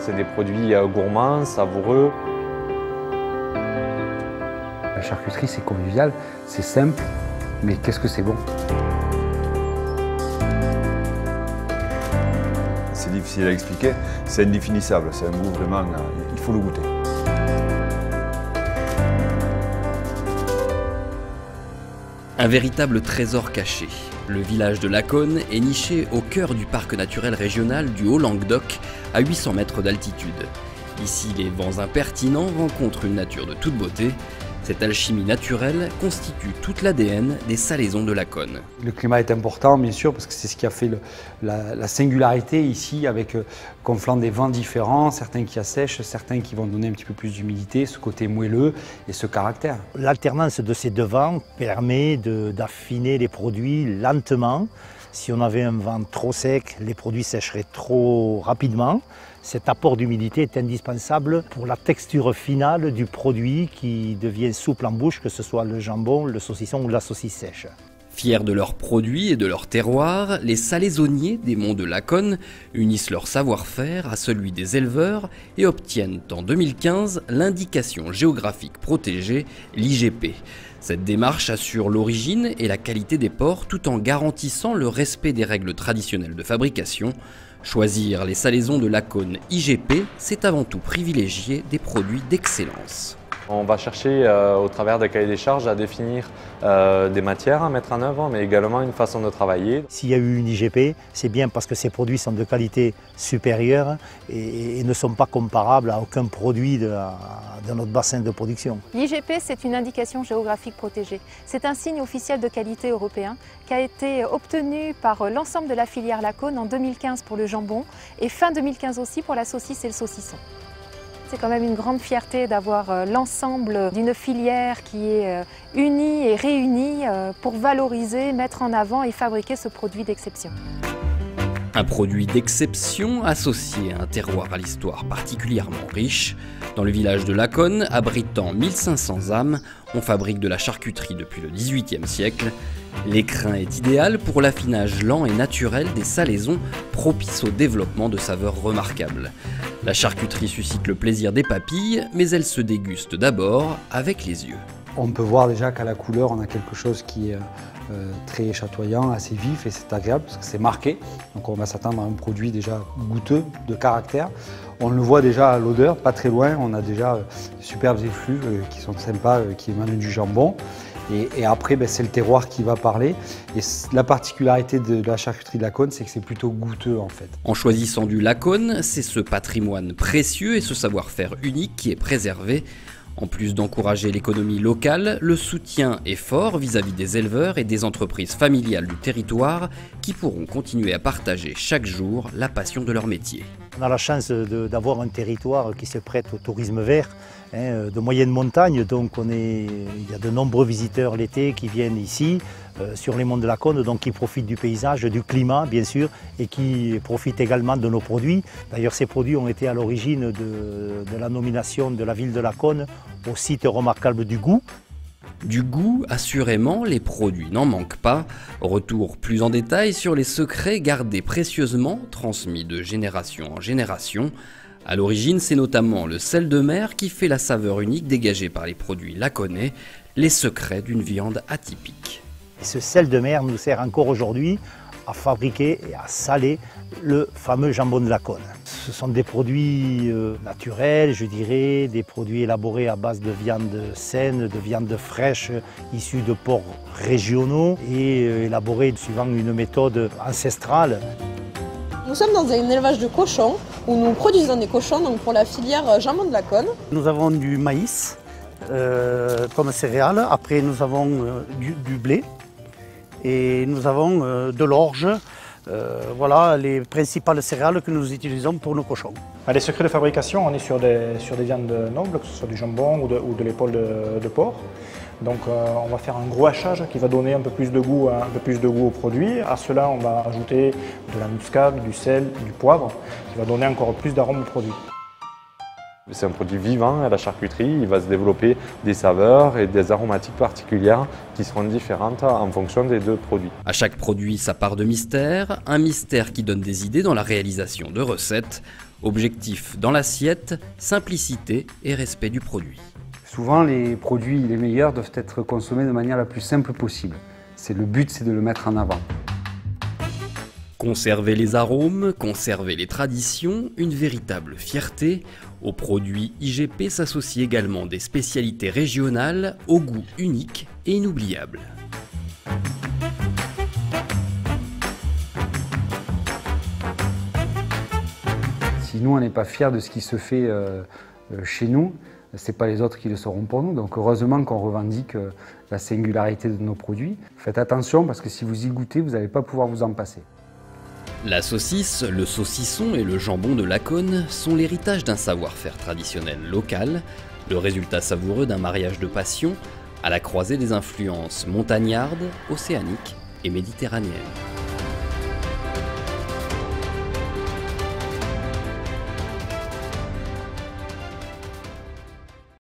C'est des produits gourmands, savoureux. La charcuterie, c'est convivial, c'est simple, mais qu'est-ce que c'est bon. C'est difficile à expliquer, c'est indéfinissable, c'est un goût vraiment, il faut le goûter. Un véritable trésor caché. Le village de Laconne est niché au cœur du parc naturel régional du Haut-Languedoc, à 800 mètres d'altitude. Ici, les vents impertinents rencontrent une nature de toute beauté. Cette alchimie naturelle constitue toute l'ADN des salaisons de Laconne. Le climat est important, bien sûr, parce que c'est ce qui a fait la singularité ici, avec conflant des vents différents, certains qui assèchent, certains qui vont donner un petit peu plus d'humidité, ce côté moelleux et ce caractère. L'alternance de ces deux vents permet d'affiner les produits lentement. Si on avait un vent trop sec, les produits sécheraient trop rapidement. Cet apport d'humidité est indispensable pour la texture finale du produit qui devient souple en bouche, que ce soit le jambon, le saucisson ou la saucisse sèche. Fiers de leurs produits et de leur terroir, les salaisonniers des monts de Laconne unissent leur savoir-faire à celui des éleveurs et obtiennent en 2015 l'indication géographique protégée, l'IGP. Cette démarche assure l'origine et la qualité des porcs tout en garantissant le respect des règles traditionnelles de fabrication. Choisir les salaisons de Laconne IGP, c'est avant tout privilégier des produits d'excellence. On va chercher au travers des cahiers des charges à définir des matières à mettre en œuvre, mais également une façon de travailler. S'il y a eu une IGP, c'est bien parce que ces produits sont de qualité supérieure et ne sont pas comparables à aucun produit de notre bassin de production. L'IGP, c'est une indication géographique protégée. C'est un signe officiel de qualité européen qui a été obtenu par l'ensemble de la filière Laconne en 2015 pour le jambon et fin 2015 aussi pour la saucisse et le saucisson. C'est quand même une grande fierté d'avoir l'ensemble d'une filière qui est unie et réunie pour valoriser, mettre en avant et fabriquer ce produit d'exception. Un produit d'exception associé à un terroir à l'histoire particulièrement riche. Dans le village de Laconne, abritant 1500 âmes, on fabrique de la charcuterie depuis le XVIIIe siècle. L'écrin est idéal pour l'affinage lent et naturel des salaisons, propice au développement de saveurs remarquables. La charcuterie suscite le plaisir des papilles, mais elle se déguste d'abord avec les yeux. On peut voir déjà qu'à la couleur, on a quelque chose qui est très chatoyant, assez vif et c'est agréable parce que c'est marqué. Donc on va s'attendre à un produit déjà goûteux, de caractère. On le voit déjà à l'odeur, pas très loin, on a déjà de superbes effluves qui sont sympas, qui émanent du jambon. Et après, c'est le terroir qui va parler. Et la particularité de la charcuterie de Laconne, c'est que c'est plutôt goûteux en fait. En choisissant du Laconne, c'est ce patrimoine précieux et ce savoir-faire unique qui est préservé. En plus d'encourager l'économie locale, le soutien est fort vis-à-vis des éleveurs et des entreprises familiales du territoire qui pourront continuer à partager chaque jour la passion de leur métier. On a la chance d'avoir un territoire qui se prête au tourisme vert, de moyenne montagne, donc il y a de nombreux visiteurs l'été qui viennent ici, sur les monts de Laconne, donc qui profitent du paysage, du climat bien sûr, et qui profitent également de nos produits. D'ailleurs ces produits ont été à l'origine de la nomination de la ville de Laconne au site remarquable du goût. Du goût, assurément, les produits n'en manquent pas. Retour plus en détail sur les secrets gardés précieusement, transmis de génération en génération. À l'origine, c'est notamment le sel de mer qui fait la saveur unique dégagée par les produits laconnais, les secrets d'une viande atypique. Et ce sel de mer nous sert encore aujourd'hui à fabriquer et à saler le fameux jambon de Laconne. Ce sont des produits naturels, je dirais, des produits élaborés à base de viande saine, de viande fraîche, issue de porcs régionaux et élaborés suivant une méthode ancestrale. Nous sommes dans un élevage de cochons où nous produisons des cochons donc pour la filière jambon de Laconne. Nous avons du maïs comme céréale, après nous avons du blé et nous avons de l'orge. Voilà les principales céréales que nous utilisons pour nos cochons. Les secrets de fabrication, on est sur des viandes nobles, que ce soit du jambon ou de l'épaule de porc. Donc on va faire un gros hachage qui va donner un peu plus de goût au produit. À cela, on va ajouter de la muscade, du sel, du poivre, qui va donner encore plus d'arôme au produit. C'est un produit vivant à la charcuterie, il va se développer des saveurs et des aromatiques particulières qui seront différentes en fonction des deux produits. À chaque produit, sa part de mystère, un mystère qui donne des idées dans la réalisation de recettes. Objectif dans l'assiette, simplicité et respect du produit. Souvent, les produits les meilleurs doivent être consommés de manière la plus simple possible. Le but, c'est de le mettre en avant. Conserver les arômes, conserver les traditions, une véritable fierté. Aux produits IGP s'associent également des spécialités régionales au goût unique et inoubliable. Si nous, on n'est pas fiers de ce qui se fait chez nous, ce n'est pas les autres qui le seront pour nous. Donc heureusement qu'on revendique la singularité de nos produits. Faites attention parce que si vous y goûtez, vous n'allez pas pouvoir vous en passer. La saucisse, le saucisson et le jambon de Laconne sont l'héritage d'un savoir-faire traditionnel local, le résultat savoureux d'un mariage de passion à la croisée des influences montagnardes, océaniques et méditerranéennes.